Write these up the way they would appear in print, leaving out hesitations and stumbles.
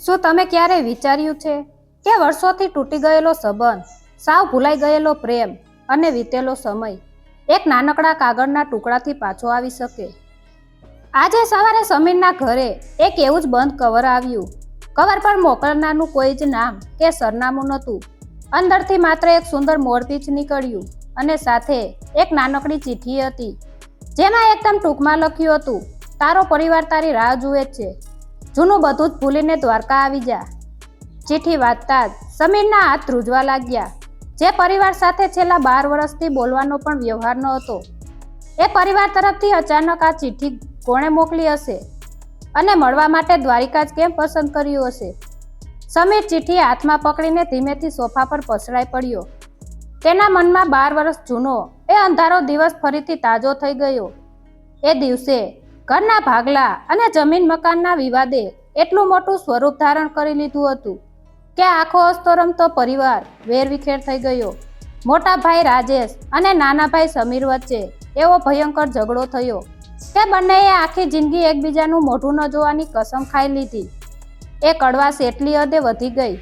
શું તમે ક્યારેય વિચાર્યું છે કે વર્ષોથી તૂટી ગયેલો સંબંધ, સાવ ભૂલાઈ ગયેલો પ્રેમ અને વીતેલો સમય એક નાનકડા કાગળના ટુકડાથી પાછો આવી શકે? આજે સવારે સમીરના ઘરે એક એવું જ બંધ કવર આવ્યું. કવર પર મોકલનારનું કોઈ જ નામ કે સરનામું નહોતું. અંદરથી માત્ર એક સુંદર મોરપીંછ નીકળ્યું અને સાથે એક નાનકડી ચિઠ્ઠી હતી, જેમાં એકદમ ટૂંકમાં લખ્યું હતું, તારો પરિવાર તારી રાહ જુએ છે. જૂનું બધું જ ભૂલીને દ્વારકા આવી જા. ચિઠ્ઠી વાંચતા જ સમીરના હાથ ધ્રુજવા લાગ્યા. જે પરિવાર સાથે છેલ્લા 12 વર્ષથી બોલવાનો પણ વ્યવહાર ન હતો, એ પરિવાર તરફથી અચાનક આ ચિઠ્ઠી કોણે મોકલી હશે અને મળવા માટે દ્વારિકા જ કેમ પસંદ કર્યું હશે? સમીર ચિઠ્ઠી હાથમાં પકડીને ધીમેથી સોફા પર પસરાઈ પડ્યો. તેના મનમાં 12 વર્ષ જૂનો એ અંધારો દિવસ ફરીથી તાજો થઈ ગયો. એ દિવસે ઘરના ભાગલા અને જમીન મકાનના વિવાદે એટલું મોટું સ્વરૂપ ધારણ કરી લીધું હતું કે આખો હસતો રમતો પરિવાર વેરવિખેર થઈ ગયો. મોટા ભાઈ રાજેશ અને નાના ભાઈ સમીર વચ્ચે એવો ભયંકર ઝઘડો થયો કે બંનેએ આખી જિંદગી એકબીજાનું મોઢું ન જોવાની કસમ ખાઈ લીધી. એ કડવાશ એટલી હદે વધી ગઈ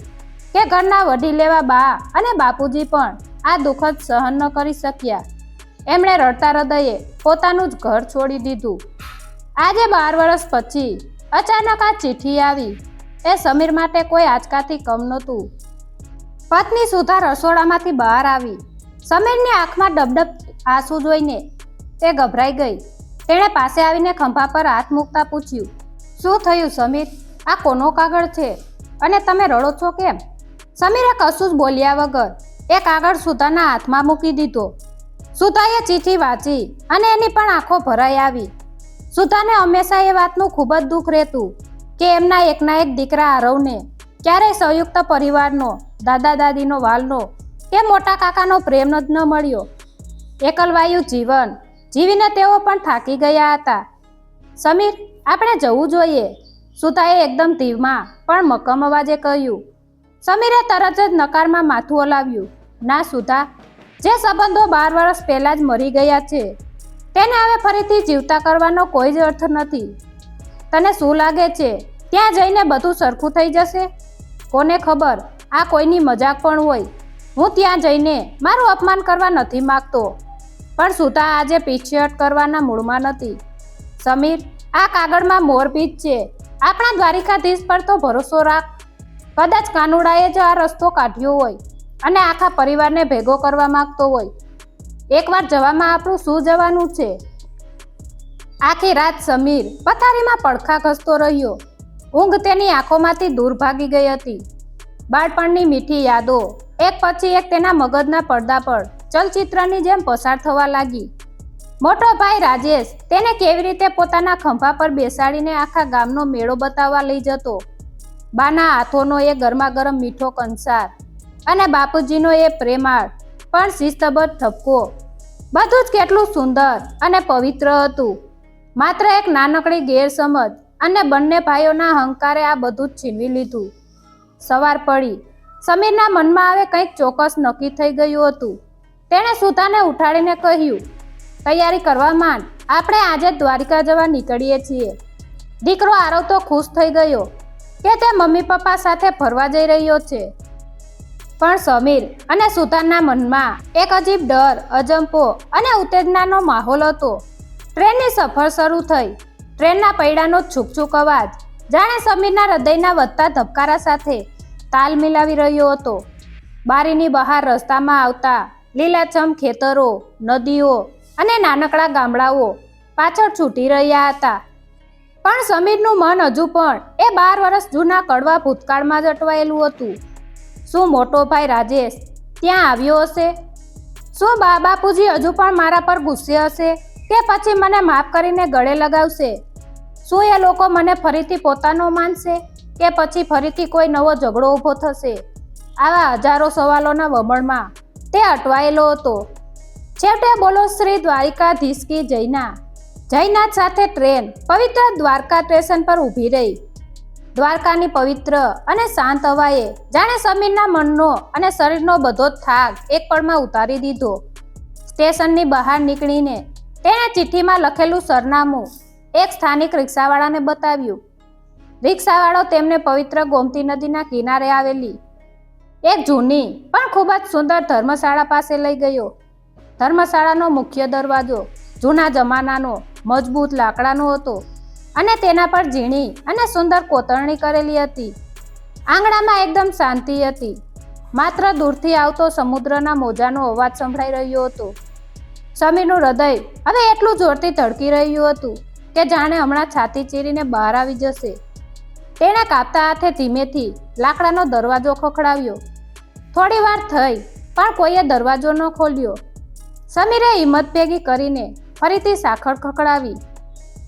કે ઘરના વડીલેવા બા અને બાપુજી પણ આ દુઃખદ સહન ન કરી શક્યા. એમણે રડતા હૃદયે પોતાનું જ ઘર છોડી દીધું. આજે 12 વર્ષ પછી અચાનક આ ચિઠ્ઠી આવી. એ સમીર માટે કોઈ આંચકાથી કમ નહોતું. પત્ની સુધા રસોડામાંથી બહાર આવી. સમીરની આંખમાં ડબડબ આંસુ જોઈને તે ગભરાઈ ગઈ. તેણે પાસે આવીને ખંભા પર હાથ મૂકતા પૂછ્યું, શું થયું સમીર? આ કોનો કાગળ છે અને તમે રડો છો કેમ? સમીરે કશું જ બોલ્યા વગર એ કાગળ સુધાના હાથમાં મૂકી દીધો. સુધાએ ચિઠ્ઠી વાંચી અને એની પણ આંખો ભરાઈ આવી. સુધાને હંમેશા એ વાતનું ખૂબ જ દુઃખ રહેતું કે એમના એકના એક દીકરા આરવને ક્યારેય સંયુક્ત પરિવારનો, દાદા દાદીનો વાલનો કે મોટા કાકાનો પ્રેમ જ ન મળ્યો. એકલવાયુ જીવન જીવીને તેઓ પણ થાકી ગયા હતા. સમીર, આપણે જવું જોઈએ, સુધાએ એકદમ ધીમા પણ મક્કમ અવાજે કહ્યું. સમીરે તરત જ નકારમાં માથું હલાવ્યું. ના સુધા, જે સંબંધો 12 વર્ષ પહેલાં જ મરી ગયા છે તેને હવે ફરીથી જીવતા કરવાનો કોઈ જ અર્થ નથી. તને શું લાગે છે ત્યાં જઈને બધું સરખું થઈ જશે? કોને ખબર, આ કોઈની મજાક પણ હોય. હું ત્યાં જઈને મારું અપમાન કરવા નથી માગતો, પણ સુધા આજે પીછેહટ કરવાના મૂડમાં નથી. સમીર, આ કાગળમાં મોરપીંછ છે. આપણા દ્વારિકાધીશ પર તો ભરોસો રાખ. કદાચ કાનુડાએ જ આ રસ્તો કાઢ્યો હોય અને આખા પરિવારને ભેગો કરવા માંગતો હોય. એકવાર જવામાં આપણું શું જવાનું છે? આખી રાત સમીર પથારીમાં પડખા ઘસતો રહ્યો. ઊંઘ તેની આંખોમાંથી દૂર ભાગી ગઈ હતી. બાળપણની મીઠી યાદો એક પછી એક તેના મગજના પડદા પર ચલચિત્રની જેમ પસાર થવા લાગી. મોટો ભાઈ રાજેશ તેને કેવી રીતે પોતાના ખંભા પર બેસાડીને આખા ગામનો મેળો બતાવવા લઈ જતો. બાના હાથોનો એ ગરમાગરમ મીઠો કંસાર અને બાપુજીનો એ પ્રેમાળ પણ શિસ્તબદ્ધ ઠપકો, બધું જ કેટલું સુંદર અને પવિત્ર હતું. માત્ર એક નાનકડી ગેરસમજ અને બંને ભાઈઓના અહંકારે આ બધું જ છીનવી લીધું. સવાર પડી. સમીરના મનમાં હવે કંઈક ચોક્કસ નક્કી થઈ ગયું હતું. તેણે સુધાને ઉઠાડીને કહ્યું, તૈયારી કરવા માંડ, આપણે આજે દ્વારિકા જવા નીકળીએ છીએ. દીકરો આરવ તો ખુશ થઈ ગયો કે તે મમ્મી પપ્પા સાથે ફરવા જઈ રહ્યો છે. પણ સમીર અને સુધાના મનમાં એક અજીબ ડર, અજંપો અને ઉત્તેજનાનો માહોલ હતો. ટ્રેનની સફર શરૂ થઈ. ટ્રેનના પૈડાનો છૂક-છૂક અવાજ જાણે સમીરના હૃદયના વધતા ધબકારા સાથે તાલ મિલાવી રહ્યો હતો. બારીની બહાર રસ્તામાં આવતા લીલાછમ ખેતરો, નદીઓ અને નાનકડા ગામડાઓ પાછળ છૂટી રહ્યા હતા. પણ સમીરનું મન હજુ પણ એ 12 વર્ષ જૂના કડવા ભૂતકાળમાં જ અટવાયેલું હતું. શું મોટો ભાઈ રાજેશ ત્યાં આવ્યો હશે? શું બાપુજી હજુ પણ મારા પર ગુસ્સે હશે કે પછી મને માફ કરીને ગળે લગાવશે? શું એ લોકો મને ફરીથી પોતાનો માનશે કે પછી ફરીથી કોઈ નવો ઝઘડો ઊભો થશે? આવા હજારો સવાલોના વમળમાં તે અટવાયેલો હતો. છેવટે બોલો શ્રી દ્વારિકાધીશ કી જયના જયનાથ સાથે ટ્રેન પવિત્ર દ્વારકા સ્ટેશન પર ઊભી રહી. દ્વારકાની પવિત્ર અને શાંત હવાએ જાણે સમીરના મનનો અને શરીરનો બધો જ થાક એક પળમાં ઉતારી દીધો. સ્ટેશનની બહાર નીકળીને તેણે ચિઠ્ઠીમાં લખેલું સરનામું એક સ્થાનિક રિક્ષાવાળાને બતાવ્યું. રિક્ષાવાળો તેમને પવિત્ર ગોમતી નદીના કિનારે આવેલી એક જૂની પણ ખૂબ જ સુંદર ધર્મશાળા પાસે લઈ ગયો. ધર્મશાળાનો મુખ્ય દરવાજો જૂના જમાનાનો મજબૂત લાકડાનો હતો અને તેના પર ઝીણી અને સુંદર કોતરણી કરેલી હતી. આંગણામાં એકદમ શાંતિ હતી. માત્ર દૂરથી આવતો સમુદ્રના મોજાનો અવાજ સંભળાઈ રહ્યો હતો. સમીરનું હૃદય હવે એટલું જોરથી ધડકી રહ્યું હતું કે જાણે હમણાં છાતી ચીરીને બહાર આવી જશે. તેણે કાપતા હાથે ધીમેથી લાકડાનો દરવાજો ખખડાવ્યો. થોડી વાર થઈ પણ કોઈએ દરવાજો ન ખોલ્યો. સમીરે હિંમત ભેગી કરીને ફરીથી સાંકળ ખખડાવી.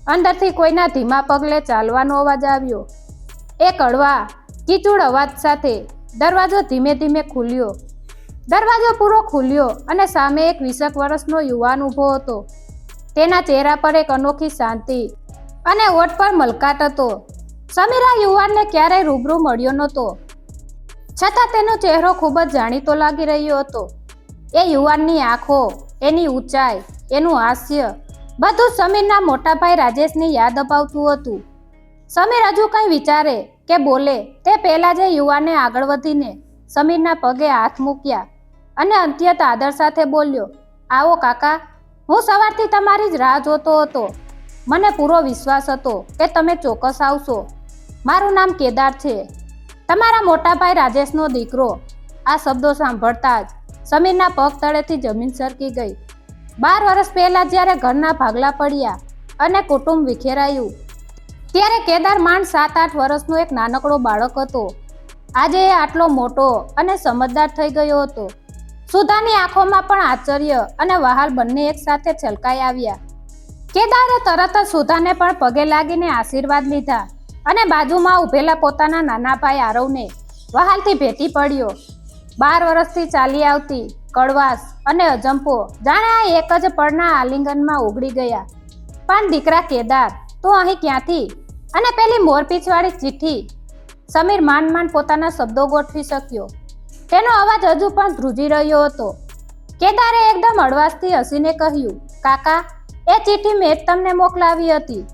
અંદરથી કોઈના ધીમા પગલે ચાલવાનો અવાજ આવ્યો. એ કડવા કીચુડ અવાજ સાથે દરવાજો ધીમે ધીમે ખુલ્યો. દરવાજો પૂરો ખુલ્યો અને સામે એક 20 વર્ષનો યુવાન ઊભો હતો. તેના ચહેરા પર એક અનોખી શાંતિ અને હોઠ પર મલકાટ હતો. સમીર આ યુવાનને ક્યારેય રૂબરૂ મળ્યો નહોતો, છતાં તેનો ચહેરો ખૂબ જ જાણીતો લાગી રહ્યો હતો. એ યુવાનની આંખો, એની ઊંચાઈ, એનું હાસ્ય બધું સમીરના મોટા ભાઈ રાજેશની યાદ અપાવતું હતું. સમીર હજુ કંઈ વિચારે કે બોલે તે પહેલાં જ યુવાને આગળ વધીને સમીરના પગે હાથ મૂક્યા અને અત્યંત આદર સાથે બોલ્યો, આવો કાકા, હું સવારથી તમારી જ રાહ જોતો હતો. મને પૂરો વિશ્વાસ હતો કે તમે ચોક્કસ આવશો. મારું નામ કેદાર છે, તમારા મોટા ભાઈ રાજેશનો દીકરો. આ શબ્દો સાંભળતા જ સમીરના પગ તળેથી જમીન સરકી ગઈ. 12 વર્ષ પહેલા જ્યારે ઘરના ભાગલા પડ્યા અને કુટુંબ વિખેરાયું ત્યારે કેદાર માંડ 7-8 વર્ષનો એક નાનકડો બાળક હતો. આજે એ આટલો મોટો અને સમજદાર થઈ ગયો હતો. સુધાની આંખોમાં પણ આશ્ચર્ય અને વહાલ બંને એક સાથે છલકાઈ આવ્યા. કેદારે તરત જ સુધાને પણ પગે લાગીને આશીર્વાદ લીધા અને બાજુમાં ઊભેલા પોતાના નાના ભાઈ આરવને વહાલથી ભેટી પડ્યો. 12 વર્ષથી ચાલી આવતી કડવાશ અને અજંપો જાણે આ એક જ પળના આલિંગનમાં ઓગળી ગયા. પણ દીકરા કેદાર, તું અહીં ક્યાંથી? અને પેલી મોરપીંછવાળી ચિઠ્ઠી? સમીર માંડ માંડ પોતાના શબ્દો ગોઠવી શક્યો. તેનો અવાજ હજુ પણ ધ્રુજી રહ્યો હતો. કેદારે એકદમ હળવાશથી હસીને કહ્યું, કાકા, એ ચિઠ્ઠી મેં જ તમને મોકલાવી હતી.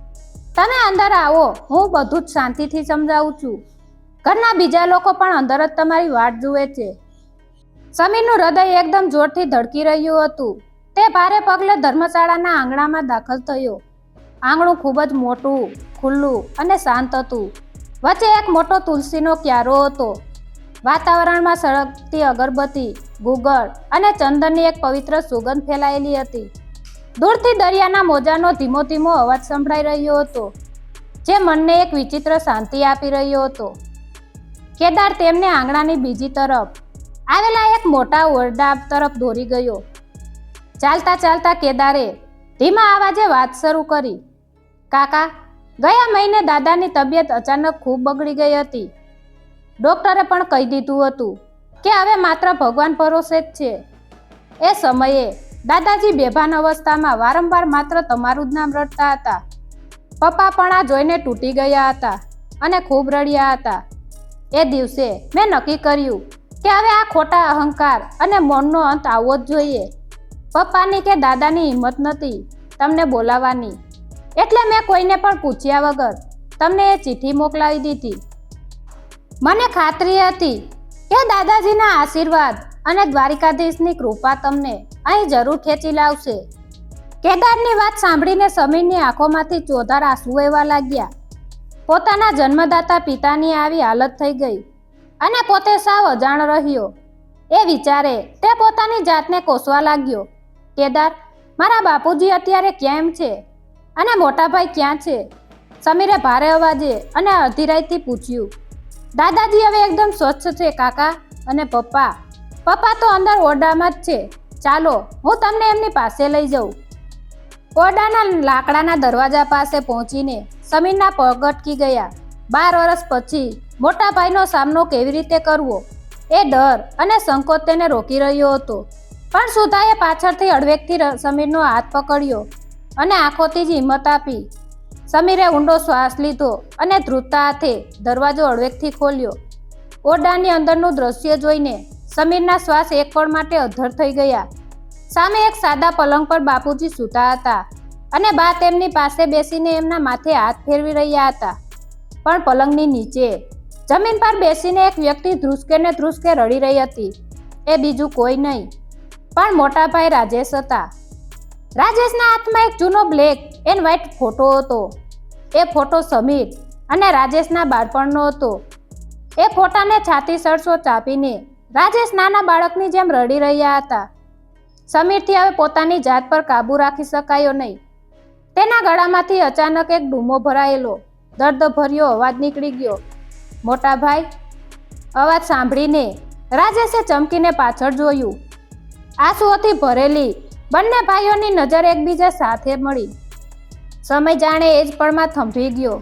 તમે અંદર આવો, હું બધું જ શાંતિથી સમજાવું છું. ઘરના બીજા લોકો પણ અંદર જ તમારી વાટ જુએ છે. સમીરનું હૃદય એકદમ જોરથી ધડકી રહ્યું હતું. તે ભારે પગલે ધર્મશાળાના આંગણામાં દાખલ થયો. આંગણું ખૂબ જ મોટું, ખુલ્લું અને શાંત હતું. વચ્ચે એક મોટો તુલસીનો ક્યારો હતો. વાતાવરણમાં સળગતી અગરબત્તી, ગુગળ અને ચંદનની એક પવિત્ર સુગંધ ફેલાયેલી હતી. દૂરથી દરિયાના મોજાનો ધીમો ધીમો અવાજ સંભળાઈ રહ્યો હતો, જે મનને એક વિચિત્ર શાંતિ આપી રહ્યો હતો. કેદાર તેમને આંગણાની બીજી તરફ આવેલા એક મોટા ઓરડા તરફ દોરી ગયો. ચાલતા ચાલતા કેદારે ધીમા અવાજે વાત શરૂ કરી, કાકા, ગયા મહિને દાદાની તબિયત અચાનક ખૂબ બગડી ગઈ હતી. ડોક્ટરે પણ કહી દીધું હતું કે હવે માત્ર ભગવાન ભરોસે જ છે. એ સમયે દાદાજી બેભાન અવસ્થામાં વારંવાર માત્ર તમારું જ નામ રટતા હતા. પપ્પા પણ આ જોઈને તૂટી ગયા હતા અને ખૂબ રડ્યા હતા. એ દિવસે મેં નક્કી કર્યું કે હવે આ ખોટા અહંકાર અને મૌનનો અંત આવવો જ જોઈએ. પપ્પાની કે દાદાની હિંમત નથી તમને બોલાવવાની, એટલે મેં કોઈને પણ પૂછ્યા વગર તમને એ ચિઠ્ઠી મોકલાવી દીધી. મને ખાતરી હતી કે દાદાજીના આશીર્વાદ અને દ્વારિકાધીશની કૃપા તમને અહીં જરૂર ખેંચી લાવશે. કેદારની વાત સાંભળીને સમીરની આંખોમાંથી ચોધાર આંસુ વહેવા લાગ્યા. પોતાના જન્મદાતા પિતાની આવી હાલત થઈ ગઈ અને પોતે સાવ અજાણ રહ્યો. એ વિચારે તે પોતાની જાતને કોસવા લાગ્યો. કેદાર, મારા બાપુજી અત્યારે કેમ છે અને મોટાભાઈ ક્યાં છે? સમીરે ભારે અવાજે અને અધીરાઈથી પૂછ્યું. દાદાજી હવે એકદમ સ્વચ્છ છે કાકા, અને પપ્પા તો અંદર ઓરડામાં જ છે. ચાલો હું તમને એમની પાસે લઈ જાઉં. ઓરડાના લાકડાના દરવાજા પાસે પહોંચીને સમીરના પગ અટકી ગયા. 12 વર્ષ પછી મોટા ભાઈનો સામનો કેવી રીતે કરવો એ ડર અને સંકોચ તેને રોકી રહ્યો હતો. પણ સુધાએ પાછળથી હળવેકથી સમીરનો હાથ પકડ્યો અને આંખોથી જ હિંમત આપી. સમીરે ઊંડો શ્વાસ લીધો અને ધ્રુજતા હાથે દરવાજો હળવેકથી ખોલ્યો. ઓરડાની અંદરનું દ્રશ્ય જોઈને સમીરના શ્વાસ એક પળ માટે અધ્ધર થઈ ગયા. સામે એક સાદા પલંગ પર બાપુજી સૂતા હતા અને બા તેમની પાસે બેસીને એમના માથે હાથ ફેરવી રહ્યા હતા. પણ પલંગની નીચે જમીન પર બેસીને એક વ્યક્તિ ધ્રુસકે ને ધ્રુસકે રડી રહી હતી. એ બીજું કોઈ નહીં પણ મોટા ભાઈ રાજેશ હતા. રાજેશના હાથમાં એક જૂનો બ્લેક એન્ડ વ્હાઇટ ફોટો હતો. એ ફોટો સમીર અને રાજેશના બાળપણનો હતો. એ ફોટાને છાતી સરસો ચાપીને રાજેશ નાના બાળકની જેમ રડી રહ્યા હતા. સમીરથી હવે પોતાની જાત પર કાબુ રાખી શકાયો નહીં. તેના ગળામાંથી અચાનક એક ડૂમો ભરાયેલો દર્દભર્યો અવાજ નીકળી ગયો. મોટા ભાઈ. અવાજ સાંભળીને રાજેશે ચમકીને પાછળ જોયું. આંસુઓથી ભરેલી બંને ભાઈઓની નજર એકબીજા સાથે મળી. સમય જાણે એ જ પળમાં થંભી ગયો.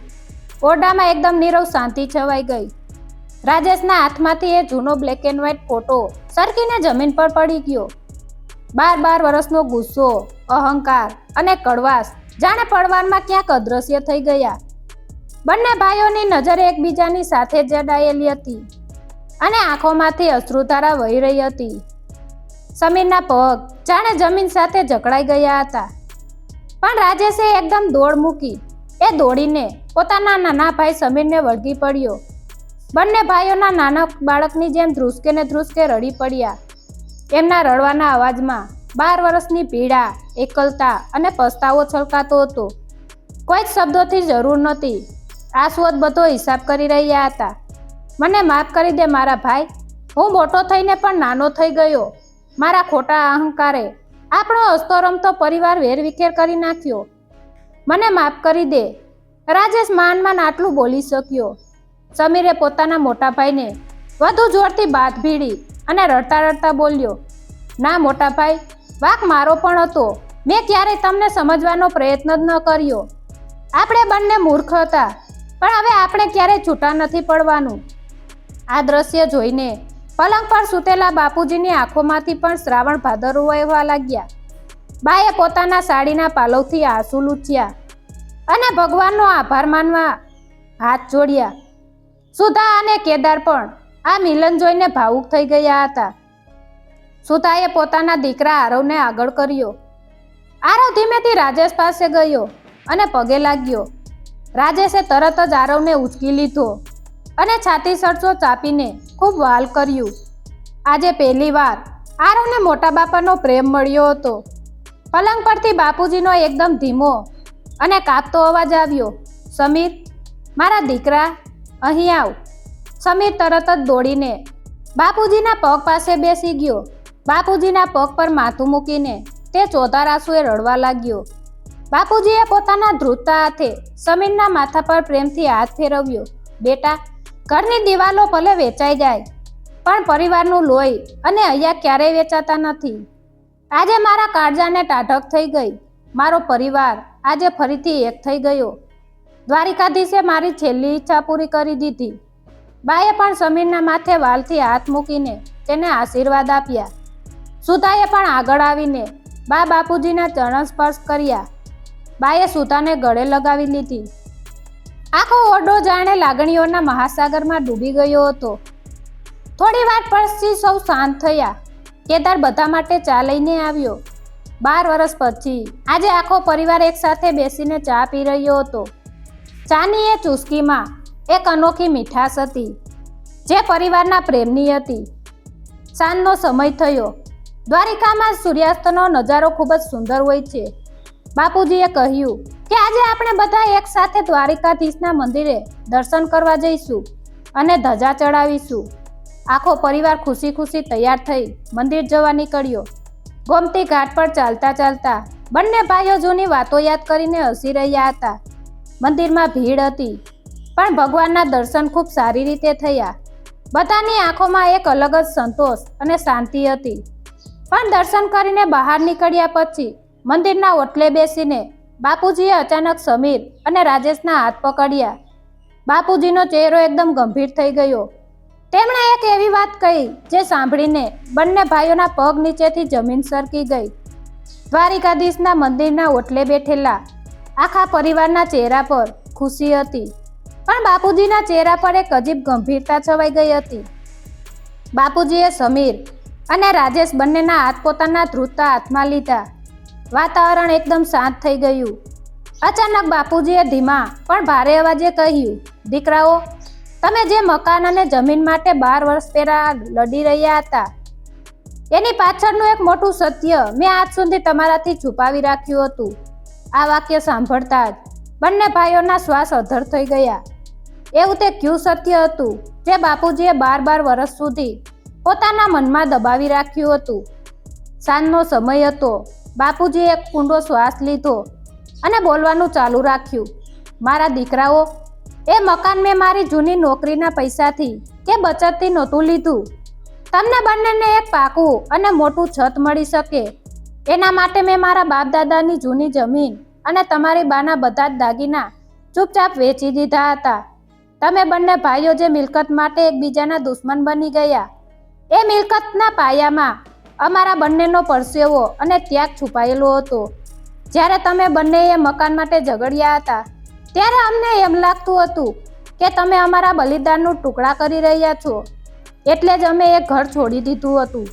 ઓરડામાં એકદમ નીરવ શાંતિ છવાઈ ગઈ. રાજેશના હાથમાંથી એ જૂનો બ્લેક એન્ડ વ્હાઇટ ફોટો સરકીને જમીન પર પડી ગયો. 12 વર્ષનો ગુસ્સો, અહંકાર અને કડવાશ જાણે પડવારમાં ક્યાંક અદ્રશ્ય થઈ ગયા. બંને ભાઈઓની નજર એકબીજાની સાથે જડાયેલી હતી અને આંખોમાંથી અશ્રુધારા વહી રહી હતી. સમીરના પગ જાણે જમીન સાથે જકડાઈ ગયા હતા. પણ રાજેશે એકદમ દોડ મૂકી. એ દોડીને પોતાના નાના ભાઈ સમીરને વળગી પડ્યો. બંને ભાઈઓના નાના બાળકની જેમ ધ્રુસકે ને ધ્રુસકે રડી પડ્યા. એમના રડવાના અવાજમાં 12 વર્ષની પીડા, એકલતા અને પસ્તાવો છલકાતો હતો. કોઈ જ શબ્દોથી જરૂર નહોતી. આંસુઓ જ બધો હિસાબ કરી રહ્યા હતા. મને માફ કરી દે મારા ભાઈ. હું મોટો થઈને પણ નાનો થઈ ગયો. મારા ખોટા અહંકારે આપણો હસતો રમતો પરિવાર વેરવિખેર કરી નાખ્યો. મને માફ કરી દે. રાજેશ માંડ આટલું બોલી શક્યો. સમીરે પોતાના મોટા ભાઈને વધુ જોરથી બાથ ભીડી અને રડતા રડતા બોલ્યો, ના મોટા ભાઈ, વાંક મારો પણ હતો. મેં ક્યારેય તમને સમજવાનો પ્રયત્ન જ ન કર્યો. આપણે બંને મૂર્ખ હતા, પણ હવે આપણે ક્યારેય છૂટા નથી પડવાનું. આ દ્રશ્ય જોઈને પલંગ પર સૂતેલા બાપુજીની આંખોમાંથી પણ શ્રાવણ ભાદરો વહેવા લાગ્યા. બાએ પોતાના સાડીના પાલવથી આંસુ લૂછ્યા અને ભગવાનનો આભાર માનવા હાથ જોડ્યા. સુધા અને કેદાર પણ આ મિલન જોઈને ભાવુક થઈ ગયા હતા. સુધાએ પોતાના દીકરા આરવને આગળ કર્યો. આરવ ધીમેથી રાજેશ પાસે ગયો અને પગે લાગ્યો. રાજેશે તરત જ આરવને ઉચકી લીધો અને છાતી સરસો ચાપીને ખૂબ વહાલ કર્યું. આજે પહેલીવાર આરવને મોટા બાપાનો પ્રેમ મળ્યો હતો. પલંગ પરથી બાપુજીનો એકદમ ધીમો અને કાપતો અવાજ આવ્યો, સમીર, મારા દીકરા, અહીં આવ. સમીર તરત જ દોડીને બાપુજીના પગ પાસે બેસી ગયો. બાપુજીના પગ પર માથું મૂકીને તે ચોધાર આંસુએ રડવા લાગ્યો. બાપુજીએ પોતાના ધ્રુજતા હાથે સમીરના માથા પર પ્રેમથી હાથ ફેરવ્યો. બેટા, ઘરની દિવાલો ભલે વેચાઈ જાય, પણ પરિવારનું લોહી અને અહીંયા ક્યારેય વેચાતા નથી. આજે મારા કાળજાને ટાઢક થઈ ગઈ. મારો પરિવાર આજે ફરીથી એક થઈ ગયો. દ્વારિકાધીશે મારી છેલ્લી ઈચ્છા પૂરી કરી દીધી. બાએ પણ સમીરના માથે વાલથી હાથ મૂકીને તેને આશીર્વાદ આપ્યા. સુધાએ પણ આગળ આવીને બાપુજીના ચરણ સ્પર્શ કર્યા. બાએ સુધાને ગળે લગાવી લીધી. આખો ઓરડો જાણે લાગણીઓના મહાસાગરમાં ડૂબી ગયો હતો. થોડી વાર પછી સૌ શાંત થયા. કેદાર બધા માટે ચા લઈને આવ્યો. 12 વર્ષ પછી આજે આખો પરિવાર એક સાથે બેસીને ચા પી રહ્યો હતો. ચાની એ ચુસ્કીમાં એક અનોખી મીઠાશ હતી, જે પરિવારના પ્રેમની હતી. સાંજનો સમય થયો. દ્વારિકામાં સૂર્યાસ્તનો નજારો ખૂબ જ સુંદર હોય છે. બાપુજીએ કહ્યું કે આજે આપણે બધા એક સાથે દ્વારિકાધીશના મંદિરે દર્શન કરવા જઈશું અને ધજા ચડાવીશું. આખો પરિવાર ખુશી ખુશી તૈયાર થઈ મંદિર જવા નીકળ્યો. ગોમતી ઘાટ પર ચાલતા ચાલતા બંને ભાઈઓ જૂની વાતો યાદ કરીને હસી રહ્યા હતા. મંદિરમાં ભીડ હતી, પણ ભગવાનના દર્શન ખૂબ સારી રીતે થયા. બધાની આંખોમાં એક અલગ જ સંતોષ અને શાંતિ હતી. પણ દર્શન કરીને બહાર નીકળ્યા પછી મંદિરના ઓટલે બેસીને બાપુજીએ અચાનક સમીર અને રાજેશના હાથ પકડ્યા. બાપુજીનો ચહેરો એકદમ ગંભીર થઈ ગયો. તેમણે એક એવી વાત કહી જે સાંભળીને બંને ભાઈઓના પગ નીચેથી જમીન સરકી ગઈ. દ્વારિકાધીશના મંદિરના ઓટલે બેઠેલા આખા પરિવારના ચહેરા પર ખુશી હતી, પણ બાપુજીના ચહેરા પર એક અજીબ ગંભીરતા છવાઈ ગઈ હતી. બાપુજીએ સમીર અને રાજેશ બંનેના હાથ પોતાના ધ્રુજતા હાથમાં લીધા. વાતાવરણ એકદમ શાંત થઈ ગયું અચાનક બાપુજીએ ધીમા પણ ભારે અવાજે કહ્યું, દીકરાઓ, તમે જે મકાન અને જમીન માટે 12 વર્ષ પહેલા લડી રહ્યા હતા, એની પાછળનું એક મોટું સત્ય મેં આજ સુધી તમારાથી છુપાવી રાખ્યું હતું. આ વાક્ય સાંભળતા જ બંને ભાઈઓના શ્વાસ અધ્ધર થઈ ગયા. એવું તે કયું સત્ય હતું જે બાપુજીએ 12 વર્ષ સુધી પોતાના મનમાં દબાવી રાખ્યું હતું? સાંજનો સમય હતો. બાપુજીએ એક ઊંડો શ્વાસ લીધો અને બોલવાનું ચાલુ રાખ્યું. મારા દીકરાઓ, એ મકાન મેં મારી જૂની નોકરીના પૈસાથી કે બચતથી નહોતું લીધું. તમને બંનેને એક પાકું અને મોટું છત મળી શકે એના માટે મેં મારા બાપ દાદાની જૂની જમીન અને તમારી બાના બધા જ દાગીના ચૂપચાપ વેચી દીધા હતા. તમે બંને ભાઈઓ જે મિલકત માટે એકબીજાના દુશ્મન બની ગયા, એ મિલકતના પાયામાં અમારા બંનેનો પરસેવો અને ત્યાગ છુપાયેલો હતો. જ્યારે તમે બંને એ મકાન માટે ઝઘડ્યા હતા, ત્યારે અમને એમ લાગતું હતું કે તમે અમારા બલિદાનનું ટુકડા કરી રહ્યા છો, એટલે જ અમે એ ઘર છોડી દીધું હતું.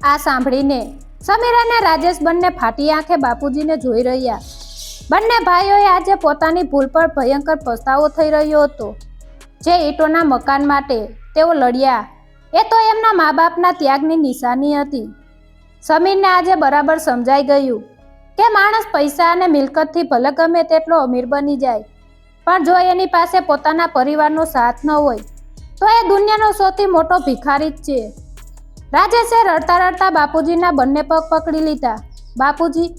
આ સાંભળીને સમીર અને રાજેશ બંને ફાટી આંખે બાપુજીને જોઈ રહ્યા. બંને ભાઈઓએ આજે પોતાની ભૂલ પર ભયંકર પસ્તાવો થઈ રહ્યો હતો. જે ઈંટોના મકાન માટે તેઓ લડ્યા, એ તો એમના મા બાપના ત્યાગની નિશાની હતી. સમીરને આજે બરાબર સમજાઈ ગયું કે માણસ પૈસા અને મિલકતથી ભલે ગમે તેટલો અમીર બની જાય, પણ જો એની પાસે પોતાના પરિવારનો સાથ ન હોય તો એ દુનિયાનો સૌથી મોટો ભિખારી જ છે. રાજેશે રડતા રડતા બાપુજીના બંને પગ પકડી લીધા. બાપુજી,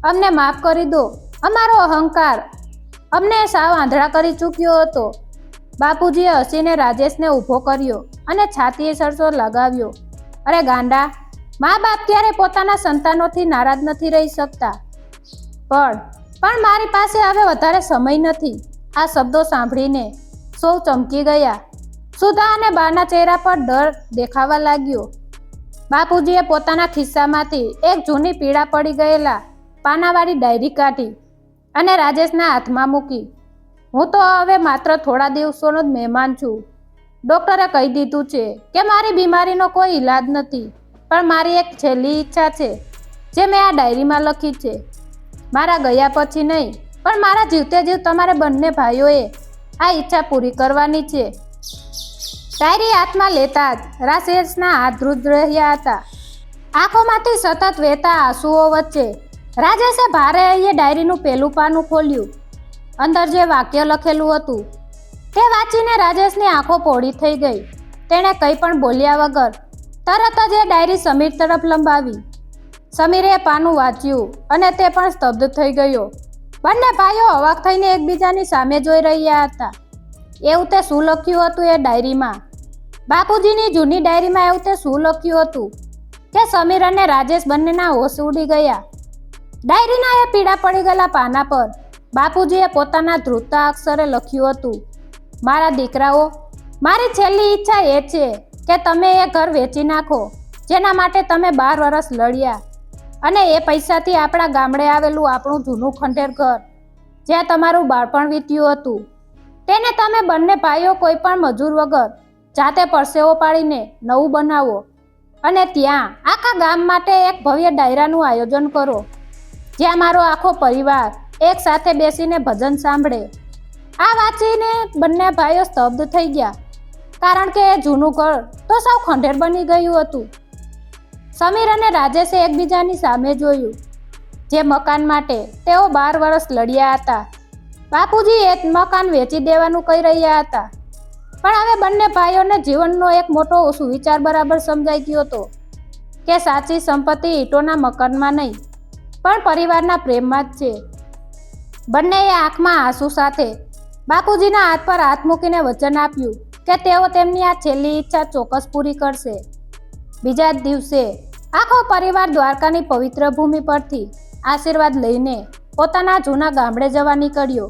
અમને માફ કરી દો. અમારો અહંકાર અમને સાવ આંધળા કરી ચૂક્યો હતો. બાપુજીએ હસીને રાજેશને ઊભો કર્યો અને છાતીએ સરસો લગાવ્યો. અરે ગાંડા, મા બાપ ત્યારે પોતાના સંતાનોથી નારાજ નથી રહી શકતા. પણ મારી પાસે હવે વધારે સમય નથી. આ શબ્દો સાંભળીને સૌ ચમકી ગયા. સુધા અને બાના ચહેરા પર ડર દેખાવા લાગ્યો. બાપુજીએ પોતાના ખિસ્સામાંથી એક જૂની પીળા પડી ગયેલા પાનાવાળી ડાયરી કાઢી અને રાજેશના હાથમાં મૂકી. હું તો હવે માત્ર થોડા દિવસોનો જ મહેમાન છું. ડૉક્ટરે કહી દીધું છે કે મારી બીમારીનો કોઈ ઈલાજ નથી, પણ મારી એક છેલ્લી ઈચ્છા છે જે મેં આ ડાયરીમાં લખી છે. મારા ગયા પછી નહીં, પણ મારા જીવતે જીવ તમારે બંને ભાઈઓએ આ ઈચ્છા પૂરી કરવાની છે. ડાયરી હાથમાં લેતા જ રાજેશના હાથ ધ્રુજ રહ્યા હતા. આંખોમાંથી સતત વહેતા આંસુઓ વચ્ચે રાજેશે ભારે એ ડાયરીનું પહેલું પાનું ખોલ્યું. અંદર જે વાક્ય લખેલું હતું તે વાંચીને રાજેશની આંખો પહોળી થઈ ગઈ. તેણે કંઈ પણ બોલ્યા વગર તરત જ એ ડાયરી સમીર તરફ લંબાવી. સમીરે પાનું વાંચ્યું અને તે પણ સ્તબ્ધ થઈ ગયો. બંને ભાઈઓ અવાક થઈને એકબીજાની સામે જોઈ રહ્યા હતા. એવું તે શું લખ્યું હતું એ ડાયરીમાં? બાપુજીની જૂની ડાયરીમાં એવું તે શું લખ્યું હતું કે સમીર અને રાજેશ બંનેના હોશ ઉડી ગયા? ડાયરીના એ પીળા પડી ગયેલા પાના પર બાપુજીએ પોતાના ધ્રુજતા અક્ષરે લખ્યું હતું, મારા દીકરાઓ, મારી છેલ્લી ઈચ્છા એ છે કે તમે એ ઘર વેચી નાખો જેના માટે તમે 12 વર્ષ લડ્યા, અને એ પૈસાથી આપણા ગામડે આવેલું આપણું જૂનું ખંડેર ઘર જ્યાં તમારું બાળપણ વીત્યું હતું, તેને તમે બંને ભાઈઓ કોઈ પણ મજૂર વગર જાતે પરસેવો પાડીને નવું બનાવો અને ત્યાં આખા ગામ માટે એક ભવ્ય ડાયરાનું આયોજન કરો જ્યાં મારો આખો પરિવાર એક સાથે બેસીને ભજન સાંભળે. આ વાંચીને બંને ભાઈઓ સ્તબ્ધ થઈ ગયા, કારણ કે એ જૂનું ઘર તો સાવ ખંડેર બની ગયું હતું. સમીર અને રાજેશે એકબીજાની સામે જોયું. જે મકાન માટે તેઓ 12 વર્ષ લડ્યા હતા, બાપુજી એ મકાન વેચી દેવાનું કહી રહ્યા હતા. પણ હવે બંને ભાઈઓને જીવનનો એક મોટો સુવિચાર બરાબર સમજાઈ ગયો હતો કે સાચી સંપત્તિ ઈંટોના મકાનમાં નહીં, પણ પરિવારના પ્રેમમાં જ છે. બંનેએ આંખમાં આંસુ સાથે બાપુજીના હાથ પર હાથ મૂકીને વચન આપ્યું કે તેઓ તેમની આ છેલ્લી ઈચ્છા ચોક્કસ પૂરી કરશે. બીજા જ દિવસે આખો પરિવાર દ્વારકાની પવિત્ર ભૂમિ પરથી આશીર્વાદ લઈને પોતાના જૂના ગામડે જવા નીકળ્યો.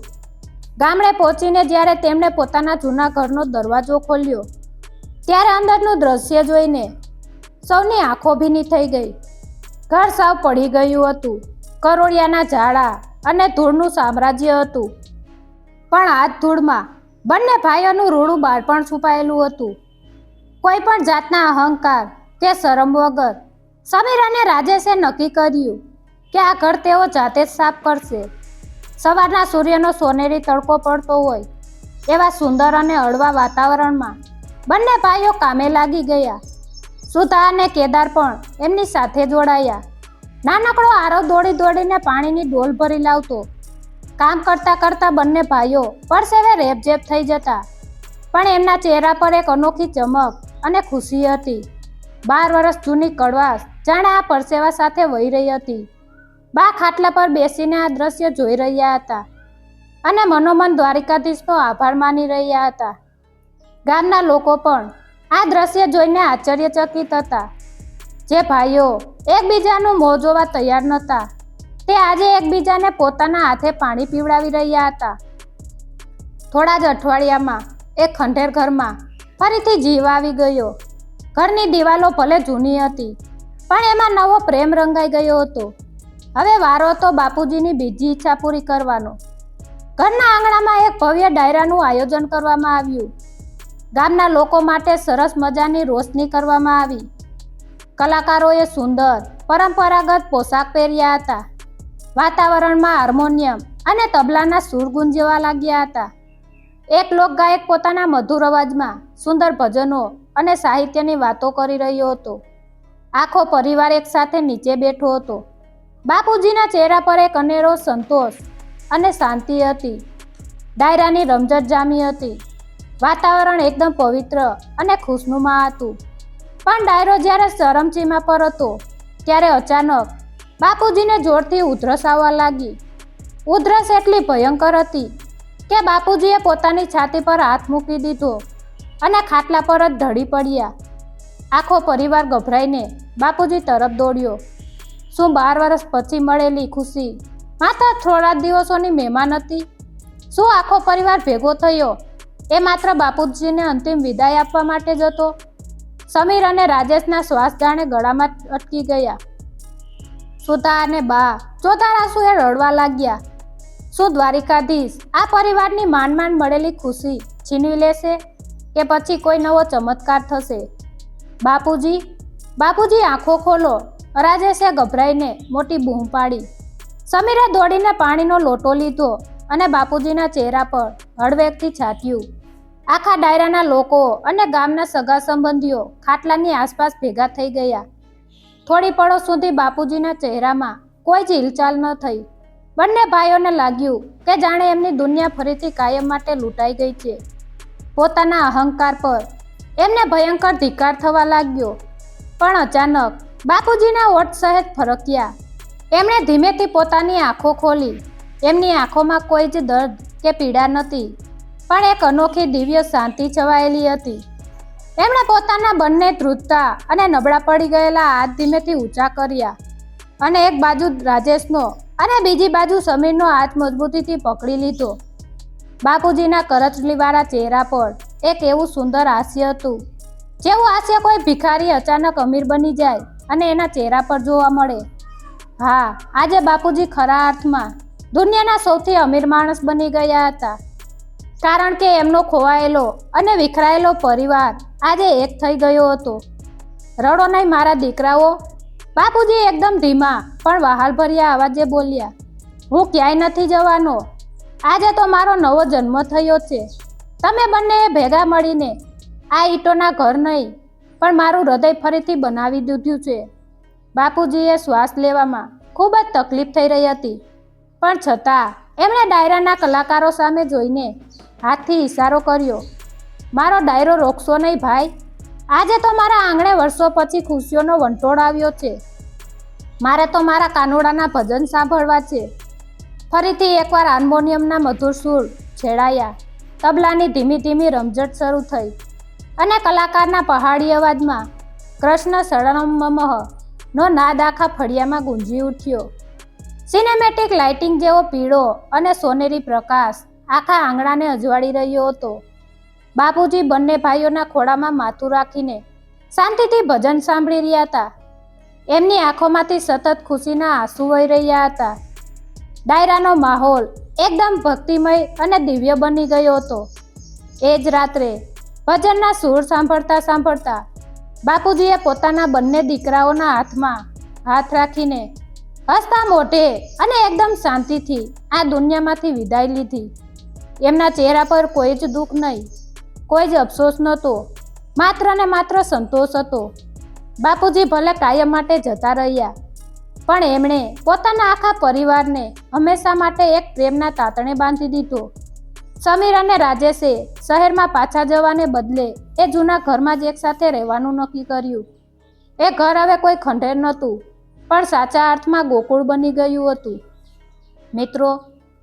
ગામડે પહોંચીને જ્યારે તેમણે પોતાના જૂના ઘરનો દરવાજો ખોલ્યો, ત્યારે અંદરનું દ્રશ્ય જોઈને સૌની આંખો ભીની થઈ ગઈ. ઘર સાવ પડી ગયું હતું. કરોળિયાના ઝાડા અને ધૂળનું સામ્રાજ્ય હતું, પણ આ ધૂળમાં બંને ભાઈઓનું રૂડું બાળપણ છુપાયેલું હતું. કોઈ પણ જાતના અહંકાર કે શરમ વગર સમીર અને રાજેશે નક્કી કર્યું કે આ ઘર તેઓ જાતે જ સાફ કરશે. સવારના સૂર્યનો સોનેરી તડકો પડતો હોય એવા સુંદર અને હળવા વાતાવરણમાં બંને ભાઈઓ કામે લાગી ગયા. સુધા અને કેદાર પણ એમની સાથે જોડાયા. નાનકડો આરવ દોડી દોડીને પાણીની ડોલ ભરી લાવતો. કામ કરતા કરતા બંને ભાઈઓ પરસેવે રેબઝેબ થઈ જતા, પણ એમના ચહેરા પર એક અનોખી ચમક અને ખુશી હતી. 12 વર્ષ જૂની કડવાશ જાણે આ પરસેવા સાથે વહી રહી હતી. બા ખાટલા પર બેસીને આ દ્રશ્ય જોઈ રહ્યા હતા અને મનોમન દ્વારિકાધીશનો આભાર માની રહ્યા હતા. ગામના લોકો પણ આ દ્રશ્ય જોઈને આશ્ચર્યચકિત હતા. જે ભાઈઓ એકબીજાનું મોં જોવા તૈયાર નહોતા, તે આજે એકબીજાને પોતાના હાથે પાણી પીવડાવી રહ્યા હતા. થોડા જ અઠવાડિયામાં એક ખંડેર ઘરમાં ફરીથી જીવ આવી ગયો. ઘરની દિવાલો ભલે જૂની હતી, પણ એમાં નવો પ્રેમ રંગાઈ ગયો હતો. હવે વારો હતો બાપુજીની બીજી ઈચ્છા પૂરી કરવાનો. ઘરના આંગણામાં એક ભવ્ય ડાયરાનું આયોજન કરવામાં આવ્યું. ગામના લોકો માટે સરસ મજાની રોશની કરવામાં આવી. કલાકારોએ સુંદર પરંપરાગત પોશાક પહેર્યા હતા. વાતાવરણમાં હાર્મોનિયમ અને તબલાના સૂર ગુંજવા લાગ્યા હતા. એક લોકગાયક પોતાના મધુર અવાજમાં સુંદર ભજનો અને સાહિત્યની વાતો કરી રહ્યો હતો. આખો પરિવાર એક સાથે નીચે બેઠો હતો. બાપુજીના ચહેરા પર એક અનેરો સંતોષ અને શાંતિ હતી. ડાયરાની રમઝટ જામી હતી. વાતાવરણ એકદમ પવિત્ર અને ખુશનુમા હતું. પણ ડાયરો જ્યારે ચરમસીમા પર હતો ત્યારે અચાનક બાપુજીને જોરથી ઉધરસ આવવા લાગી. ઉધરસ એટલી ભયંકર હતી કે બાપુજીએ પોતાની છાતી પર હાથ મૂકી દીધો અને ખાટલા પર જ ઢળી પડ્યા. આખો પરિવાર ગભરાઈને બાપુજી તરફ દોડ્યો. શું 12 વર્ષ પછી મળેલી ખુશી માત્ર થોડા દિવસોની મહેમાન હતી? શું આખો પરિવાર ભેગો થયો એ માત્ર બાપુજીને અંતિમ વિદાય આપવા માટે જ હતો? સમીર અને રાજેશના શ્વાસ જાણે ગળામાં અટકી ગયા. સુધા અને બા ચોધાર આંસુએ રડવા લાગ્યા. શું દ્વારિકાધીશ આ પરિવારની માંડ મળેલી ખુશી છીનવી લેશે કે પછી કોઈ નવો ચમત્કાર થશે? બાપુજી આંખો ખોલો, રાજેશે ગભરાઈને મોટી બૂમ પાડી. સમીરે દોડીને પાણીનો લોટો લીધો અને બાપુજીના ચહેરા પર હળવેકથી છાંટ્યું. આખા ડાયરાના લોકો અને ગામના સગા સંબંધીઓ ખાટલાની આસપાસ ભેગા થઈ ગયા. થોડી પળો સુધી બાપુજીના ચહેરામાં કોઈ જ હિલચાલ ન થઈ. બંને ભાઈઓને લાગ્યું કે જાણે એમની દુનિયા ફરીથી કાયમ માટે લૂંટાઈ ગઈ છે. પોતાના અહંકાર પર એમને ભયંકર ધિક્કાર થવા લાગ્યો. પણ અચાનક બાપુજીના ઓઠ સહેજ ફરક્યા. એમણે ધીમેથી પોતાની આંખો ખોલી. એમની આંખોમાં કોઈ જ દર્દ કે પીડા નહોતી, પણ એક અનોખી દિવ્ય શાંતિ છવાયેલી હતી. એમણે પોતાના બંને ધ્રુજતા અને નબળા પડી ગયેલા હાથ ધીમેથી ઊંચા કર્યા અને એક બાજુ રાજેશનો અને બીજી બાજુ સમીરનો હાથ મજબૂતીથી પકડી લીધો. બાપુજીના કરચલીવાળા ચહેરા પર એક એવું સુંદર હાસ્ય હતું, જેવું હાસ્ય કોઈ ભિખારી અચાનક અમીર બની જાય અને એના ચહેરા પર જોવા મળે. હા, આજે બાપુજી ખરા અર્થમાં દુનિયાના સૌથી અમીર માણસ બની ગયા હતા, કારણ કે એમનો ખોવાયેલો અને વિખરાયેલો પરિવાર આજે એક થઈ ગયો હતો. રડો નહીં મારા દીકરાઓ, બાપુજી એકદમ ધીમા પણ વહાલભર્યા અવાજે બોલ્યા. હું ક્યાંય નથી જવાનો. આજે તો મારો નવો જન્મ થયો છે. તમે બંનેએ ભેગા મળીને આ ઈંટોના ઘર નહીં, પણ મારું હૃદય ફરીથી બનાવી દીધું છે. બાપુજીએ શ્વાસ લેવામાં ખૂબ જ તકલીફ થઈ રહી હતી, પણ છતાં એમણે ડાયરાના કલાકારો સામે જોઈને હાથથી ઈશારો કર્યો. મારો ડાયરો રોકશો નહીં ભાઈ. આજે તો મારા આંગણે વર્ષો પછી ખુશીઓનો વંટોળ આવ્યો છે. મારે તો મારા કાનુડાના ભજન સાંભળવા છે. ફરીથી એકવાર હાર્મોનિયમના મધુર સૂર છેડાયા. તબલાની ધીમી ધીમી રમઝટ શરૂ થઈ અને કલાકારના પહાડી અવાજમાં કૃષ્ણ શરણમઃ નો નાદ આખા ફળિયામાં ગુંજી ઉઠ્યો. સિનેમેટિક લાઇટિંગ જેવો પીળો અને સોનેરી પ્રકાશ આખા આંગણાને અજવાળી રહ્યો હતો. બાપુજી બંને ભાઈઓના ખોળામાં માથું રાખીને શાંતિથી ભજન સાંભળી રહ્યા હતા. એમની આંખોમાંથી સતત ખુશીના આંસુ વહી રહ્યા હતા. ડાયરાનો માહોલ એકદમ ભક્તિમય અને દિવ્ય બની ગયો હતો. એ જ રાત્રે ભજનના સૂર સાંભળતા સાંભળતા બાપુજીએ પોતાના બંને દીકરાઓના હાથમાં હાથ રાખીને હસતા મોઢે અને એકદમ શાંતિથી આ દુનિયામાંથી વિદાય લીધી. એમના ચહેરા પર કોઈ જ દુઃખ નહીં, કોઈ જ અફસોસ નહોતો, માત્ર ને માત્ર સંતોષ હતો. બાપુજી ભલે કાયમ માટે જતા રહ્યા, પણ એમણે પોતાના આખા પરિવારને હંમેશા માટે એક પ્રેમના તાતણે બાંધી દીધો. સમીર અને રાજેશે શહેરમાં પાછા જવાને બદલે એ જૂના ઘરમાં જ એકસાથે રહેવાનું નક્કી કર્યું. એ ઘર હવે કોઈ ખંડેર નહોતું, પણ સાચા અર્થમાં ગોકુળ બની ગયું હતું. મિત્રો,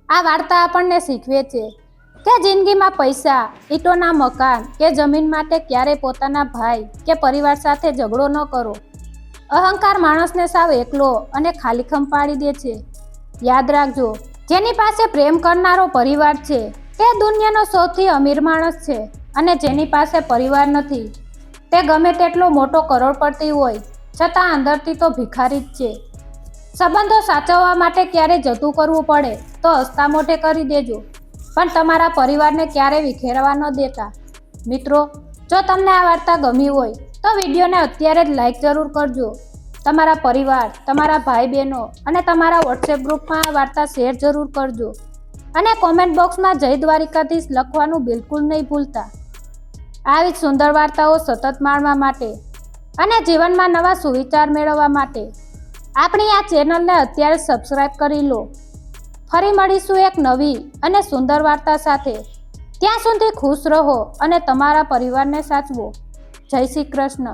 આ વાર્તા આપણને શીખવે છે કે જિંદગીમાં પૈસા, ઈંટોના મકાન કે જમીન માટે ક્યારેય પોતાના ભાઈ કે પરિવાર સાથે ઝઘડો ન કરો. અહંકાર માણસને સાવ એકલો અને ખાલીખમ પાડી દે છે. યાદ રાખજો, જેની પાસે પ્રેમ કરનારો પરિવાર છે તે દુનિયાનો સૌથી અમીર માણસ છે, અને જેની પાસે પરિવાર નથી તે ગમે તેટલો મોટો કરોડપતિ હોય છતાં અંદરથી તો ભિખારી જ છે. સંબંધો સાચવવા માટે ક્યારે જતું કરવું પડે તો હસતા મોઢે કરી દેજો, પણ તમારા પરિવારને ક્યારે વિખેરવા ન દેતા. મિત્રો, જો તમને આ વાર્તા ગમી હોય તો વિડીયોને અત્યારે જ લાઈક જરૂર કરજો. તમારા પરિવાર, તમારા ભાઈ બહેનો અને તમારા વોટ્સએપ ગ્રુપમાં આ વાર્તા શેર જરૂર કરજો, અને કોમેન્ટ બોક્સમાં જય દ્વારિકાધીશ લખવાનું બિલકુલ નહીં ભૂલતા. આવી સુંદર વાર્તાઓ સતત માણવા માટે અને જીવનમાં નવા સુવિચાર મેળવવા માટે આપણી આ ચેનલને અત્યારે સબસ્ક્રાઈબ કરી લો. ફરી મળીશું એક નવી અને સુંદર વાર્તા સાથે. ત્યાં સુધી ખુશ રહો અને તમારા પરિવારને સાચવો. જય શ્રી કૃષ્ણ.